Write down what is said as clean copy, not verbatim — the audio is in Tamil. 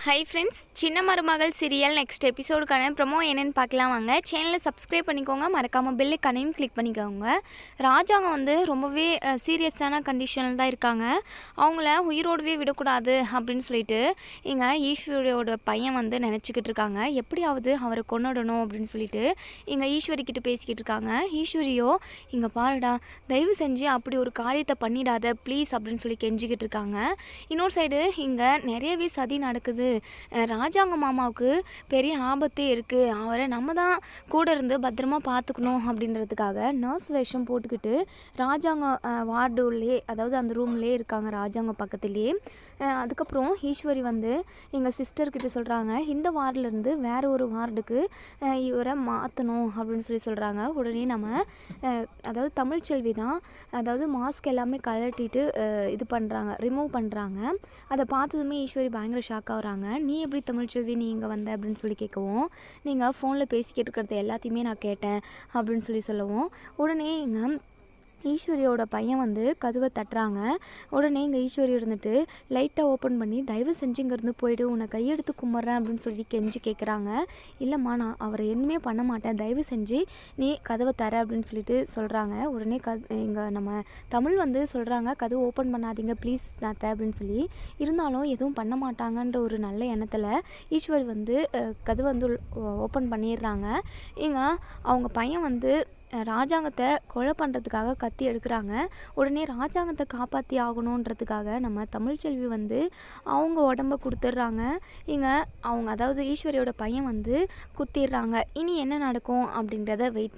ஹை ஃப்ரெண்ட்ஸ், சின்ன மருமகள் சீரியல் நெக்ஸ்ட் எபிசோடுக்கான ப்ரொமோ என்னென்னு பார்க்கலாம் வாங்க. சேனலை சப்ஸ்கிரைப் பண்ணிக்கோங்க, மறக்காமல் பெல்லைக்கானையும் கிளிக் பண்ணிக்கோங்க. ராஜாங்க ரொம்பவே சீரியஸான கண்டிஷனில் தான் இருக்காங்க. அவங்கள உயிரோடவே விடக்கூடாது அப்படின்னு சொல்லிட்டு இங்கே ஈஸ்வரியோட பையன் நினச்சிக்கிட்டு இருக்காங்க. எப்படியாவது அவரை கொண்டுடணும் அப்படின்னு சொல்லிட்டு இங்கே ஈஸ்வரிக்கிட்ட பேசிக்கிட்டு இருக்காங்க. ஈஸ்வரியோ இங்கே பாருடா, தயவு செஞ்சு அப்படி ஒரு காரியத்தை பண்ணிடாத ப்ளீஸ் அப்படின்னு சொல்லி கெஞ்சிக்கிட்டு இருக்காங்க. இன்னொரு சைடு இங்கே நிறையவே சதி நடக்குது. ராஜாங்க மாமாவுக்கு பெரிய ஆபத்தே இருக்குது, அவரை நம்ம தான் கூட இருந்து பத்திரமா பார்த்துக்கணும் அப்படின்றதுக்காக நர்ஸ் வேஷம் போட்டுக்கிட்டு ராஜாங்க வார்டுலேயே, அதாவது அந்த ரூம்லேயே இருக்காங்க ராஜாங்க பக்கத்துலேயே. அதுக்கப்புறம் ஈஸ்வரி எங்கள் சிஸ்டர்கிட்ட சொல்கிறாங்க, இந்த வார்டிலேருந்து வேறு ஒரு வார்டுக்கு இவரை மாற்றணும் அப்படின்னு சொல்கிறாங்க. உடனே நம்ம அதாவது தமிழ்ச்செல்வி தான், அதாவது மாஸ்க் எல்லாமே கழட்டிட்டு இது பண்ணுறாங்க, ரிமூவ் பண்ணுறாங்க. அதை பார்த்ததுமே ஈஸ்வரி பயங்கர ஷாக் ஆகுறாங்க. நீ எப்படி தமிழ்ச்செல்வி நீ இங்கே வந்த அப்படின்னு சொல்லி கேட்கவும், நீங்கள் ஃபோனில் பேசிக்கிட்டு இருக்கிறது எல்லாத்தையுமே நான் கேட்டேன் அப்படின்னு சொல்லவும், உடனே இங்கே ஈஸ்வரியோட பையன் கதவை தட்டுறாங்க. உடனே இங்கே ஈஸ்வரி இருந்துட்டு லைட்டாக ஓப்பன் பண்ணி, தயவு செஞ்சு இங்கேருந்து போய்ட்டு உன்னை கையெடுத்து கும்பிட்றேன் அப்படின்னு சொல்லி கெஞ்சி கேட்குறாங்க. இல்லைம்மா, நான் அவரை எதுவுமே பண்ண மாட்டேன், தயவு செஞ்சு நீ கதவை தர அப்படின்னு சொல்லிட்டு சொல்கிறாங்க. உடனே இங்கே நம்ம தமிழ் சொல்கிறாங்க, கதவை ஓப்பன் பண்ணாதீங்க ப்ளீஸ் நாத்த அப்படின்னு சொல்லி. இருந்தாலும் எதுவும் பண்ண மாட்டாங்கன்ற ஒரு நல்ல எண்ணத்தில் ஈஸ்வரி கதவை ஓப்பன் பண்ணிடுறாங்க. இங்கே அவங்க பையன் ராஜாங்கத்தை கொலை பண்ணுறதுக்காக கத்தி எடுக்கிறாங்க. உடனே ராஜாங்கத்தை காப்பாற்றி ஆகணுன்றதுக்காக நம்ம தமிழ்ச்செல்வி அவங்க உடம்ப கொடுத்துட்றாங்க. இங்கே அவங்க, அதாவது ஈஸ்வரியோட பையன் குத்திடுறாங்க. இனி என்ன நடக்கும் அப்படின்றத வெயிட்